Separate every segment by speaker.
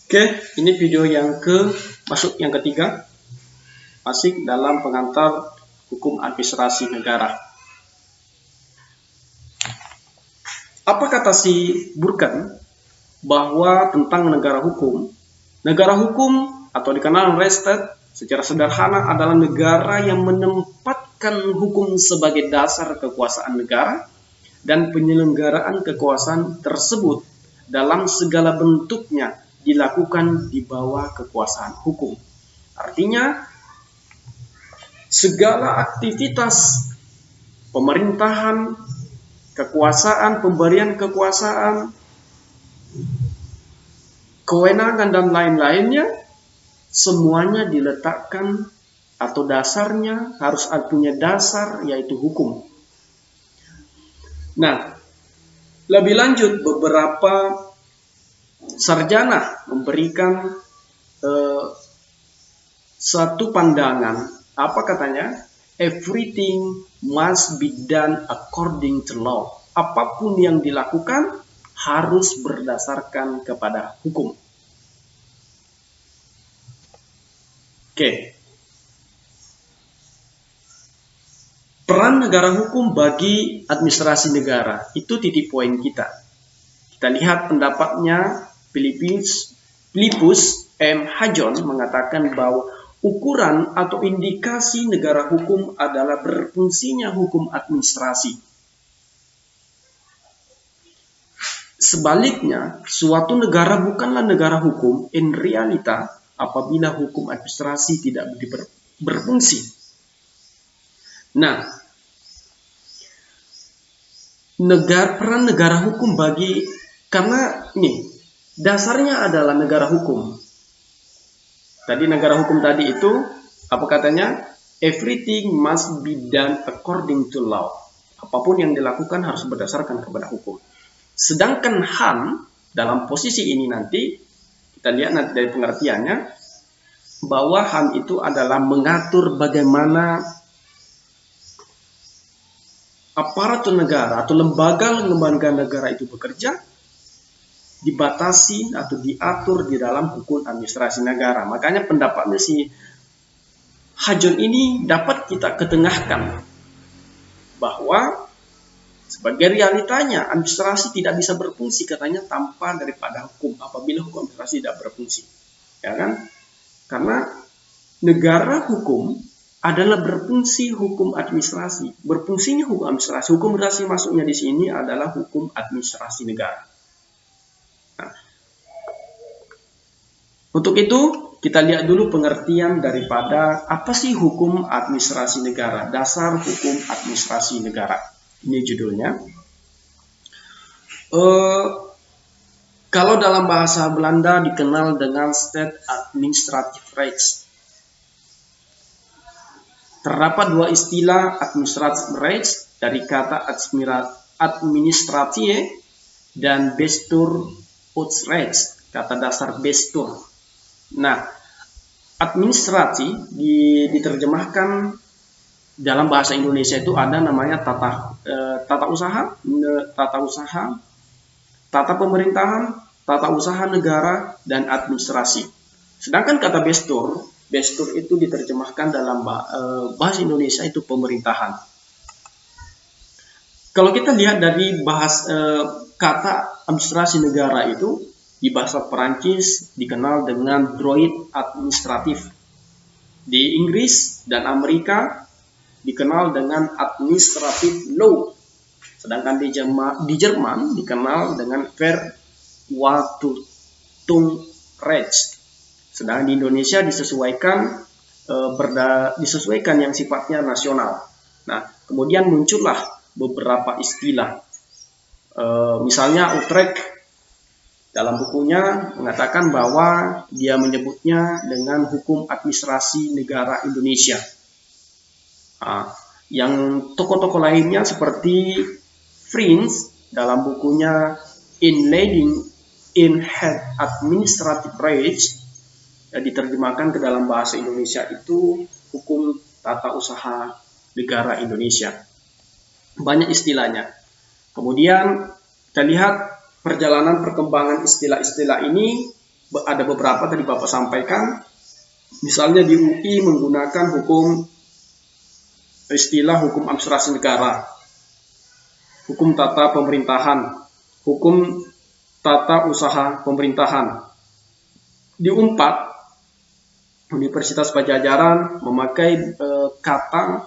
Speaker 1: Oke, ini video yang yang ketiga, masih dalam pengantar hukum administrasi negara. Apa kata si Burkan bahwa tentang negara hukum? Negara hukum atau dikenal state secara sederhana adalah negara yang menempatkan hukum sebagai dasar kekuasaan negara dan penyelenggaraan kekuasaan tersebut dalam segala bentuknya dilakukan di bawah kekuasaan hukum. Artinya, segala aktivitas pemerintahan, kekuasaan, pemberian kekuasaan, kewenangan dan lain-lainnya, semuanya diletakkan atau dasarnya harus punya dasar, yaitu hukum. Nah, lebih lanjut, beberapa sarjana memberikan satu pandangan. Apa katanya? Everything must be done according to law. Apapun yang dilakukan harus berdasarkan kepada hukum. Oke. Peran negara hukum bagi administrasi negara, itu titik poin kita. Kita lihat pendapatnya Philippus M. Hajon mengatakan bahwa ukuran atau indikasi negara hukum adalah berfungsinya hukum administrasi. Sebaliknya, suatu negara bukanlah negara hukum in realita apabila hukum administrasi tidak berfungsi. Nah, peran negara hukum karena ini dasarnya adalah negara hukum. Tadi negara hukum tadi itu apa katanya? Everything must be done according to law. Apapun yang dilakukan harus berdasarkan kepada hukum. Sedangkan HAM dalam posisi ini nanti kita lihat nanti dari pengertiannya bahwa HAM itu adalah mengatur bagaimana aparatur negara atau lembaga negara itu bekerja, dibatasi atau diatur di dalam hukum administrasi negara. Makanya pendapatnya si Hajon ini dapat kita ketengahkan bahwa sebagai realitanya administrasi tidak bisa berfungsi katanya tanpa daripada hukum apabila hukum administrasi tidak berfungsi. Ya kan? Karena negara hukum adalah berfungsi hukum administrasi. Berfungsinya hukum administrasi. Hukum administrasi masuknya di sini adalah hukum administrasi negara. Nah, untuk itu kita lihat dulu pengertian daripada apa sih hukum administrasi negara. Dasar hukum administrasi negara. Ini judulnya. Kalau dalam bahasa Belanda dikenal dengan State Administrative Rights. Terdapat dua istilah administrative rights dari kata administratie dan Bestuursrechts, kata dasar Bestur. Nah, administrasi diterjemahkan dalam bahasa Indonesia itu ada namanya tata usaha, tata pemerintahan, tata usaha negara, dan administrasi. Sedangkan kata Bestur itu diterjemahkan dalam bahasa Indonesia itu pemerintahan. Kalau kita lihat dari kata administrasi negara itu di bahasa Perancis dikenal dengan droit administratif. Di Inggris dan Amerika dikenal dengan administrative law. Sedangkan di Jerman dikenal dengan Verwaltungsrecht. Sedangkan di Indonesia disesuaikan yang sifatnya nasional. Nah, kemudian muncullah beberapa istilah. Misalnya Utrecht dalam bukunya mengatakan bahwa dia menyebutnya dengan hukum administrasi negara Indonesia. Yang tokoh-tokoh lainnya seperti Frins dalam bukunya In Head Administrative Rights diterjemahkan ke dalam bahasa Indonesia itu hukum tata usaha negara Indonesia. Banyak istilahnya. Kemudian kita lihat perjalanan perkembangan istilah-istilah ini ada beberapa tadi Bapak sampaikan. Misalnya di UI menggunakan istilah hukum administrasi negara, hukum tata pemerintahan, hukum tata usaha pemerintahan. Di UNPAD, Universitas Padjadjaran memakai kata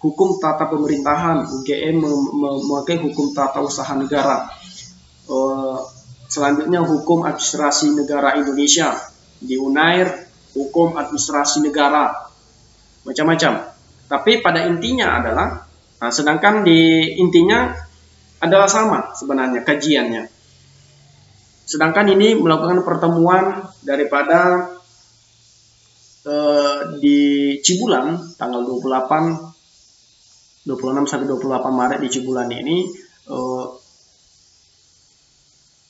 Speaker 1: hukum tata pemerintahan, UGM memakai hukum tata usaha negara. Selanjutnya hukum administrasi negara Indonesia, di UNAIR hukum administrasi negara, macam-macam. Tapi pada intinya adalah, sedangkan di intinya adalah sama sebenarnya kajiannya. Sedangkan ini melakukan pertemuan daripada di Cibulan tanggal 26 sampai 28 Maret di Cibulan ini.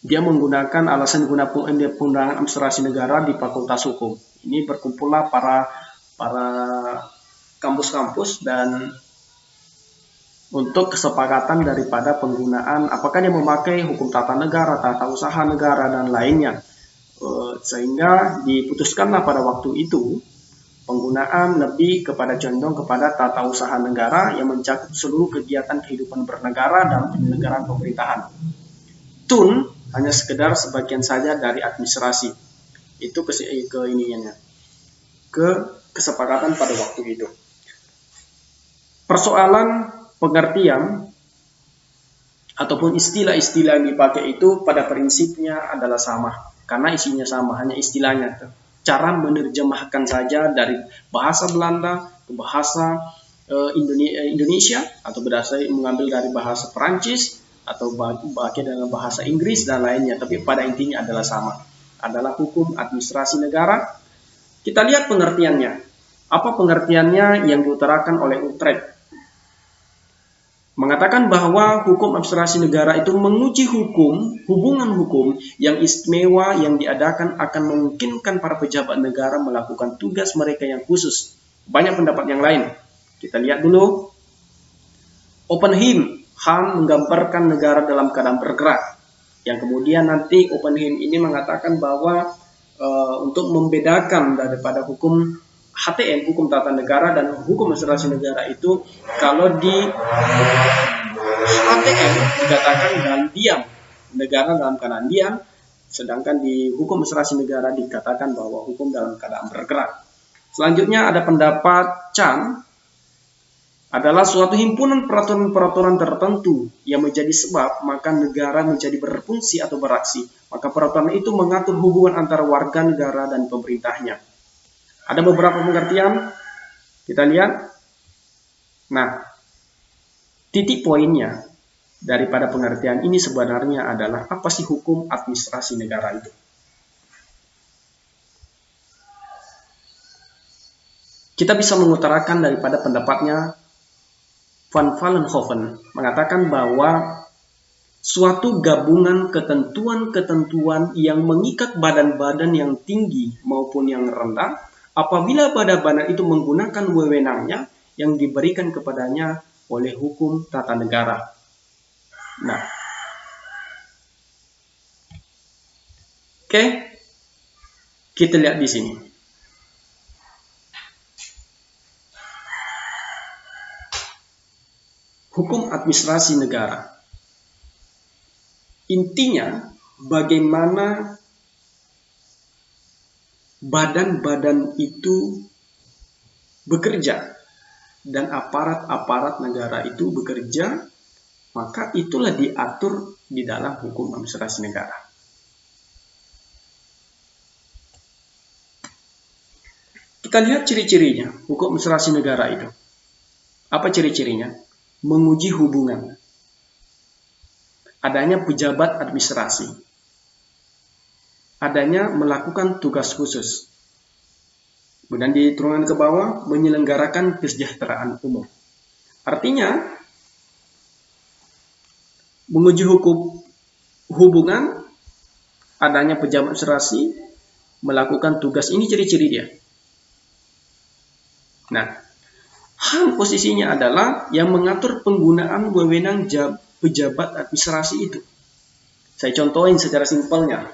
Speaker 1: Dia menggunakan alasan pengundangan administrasi negara di Fakultas Hukum. Ini berkumpullah para kampus-kampus dan untuk kesepakatan daripada penggunaan apakah dia memakai hukum tata negara, tata usaha negara dan lainnya. Sehingga diputuskanlah pada waktu itu penggunaan lebih kepada condong kepada tata usaha negara yang mencakup seluruh kegiatan kehidupan bernegara dalam penyelenggaraan pemerintahan. TUN hanya sekedar sebagian saja dari administrasi. Itu kesepakatan pada waktu itu. Persoalan pengertian ataupun istilah-istilah yang dipakai itu pada prinsipnya adalah sama, karena isinya sama, hanya istilahnya. Cara menerjemahkan saja dari bahasa Belanda ke bahasa Indonesia, atau mengambil dari bahasa Perancis, atau bagian dengan bahasa Inggris dan lainnya, tapi pada intinya adalah sama, adalah hukum administrasi negara. Kita lihat pengertiannya. Apa pengertiannya yang diutarakan oleh Utrecht? Mengatakan bahwa hukum administrasi negara itu menguji hubungan hukum yang istimewa yang diadakan akan memungkinkan para pejabat negara melakukan tugas mereka yang khusus. Banyak pendapat yang lain. Kita lihat dulu. Oppenheim menggambarkan negara dalam keadaan bergerak. Yang kemudian nanti Oppenheim ini mengatakan bahwa untuk membedakan daripada hukum HTN, hukum tata negara, dan hukum administrasi negara itu, kalau di HTN dikatakan dalam diam, negara dalam keadaan diam, sedangkan di hukum administrasi negara dikatakan bahwa hukum dalam keadaan bergerak. Selanjutnya ada pendapat Chan, adalah suatu himpunan peraturan-peraturan tertentu yang menjadi sebab maka negara menjadi berfungsi atau beraksi. Maka peraturan itu mengatur hubungan antara warga negara dan pemerintahnya. Ada beberapa pengertian, kita lihat. Nah, titik poinnya daripada pengertian ini sebenarnya adalah apa sih hukum administrasi negara itu? Kita bisa mengutarakan daripada pendapatnya Van Vollenhoven, mengatakan bahwa suatu gabungan ketentuan-ketentuan yang mengikat badan-badan yang tinggi maupun yang rendah, apabila badan-badan itu menggunakan wewenangnya yang diberikan kepadanya oleh hukum tata negara. Nah, oke, kita lihat di sini. Hukum administrasi negara. Intinya, bagaimana badan-badan itu bekerja dan aparat-aparat negara itu bekerja, maka itulah diatur di dalam hukum administrasi negara. Kita lihat ciri-cirinya, hukum administrasi negara itu. Apa ciri-cirinya? Menguji hubungan. Adanya pejabat administrasi. Adanya melakukan tugas khusus. Kemudian diturunkan ke bawah, menyelenggarakan kesejahteraan umum. Artinya, menguji hubungan, adanya pejabat administrasi, melakukan tugas. Ini ciri-ciri dia. Nah, HAM posisinya adalah yang mengatur penggunaan wewenang pejabat administrasi itu. Saya contohin secara simpelnya.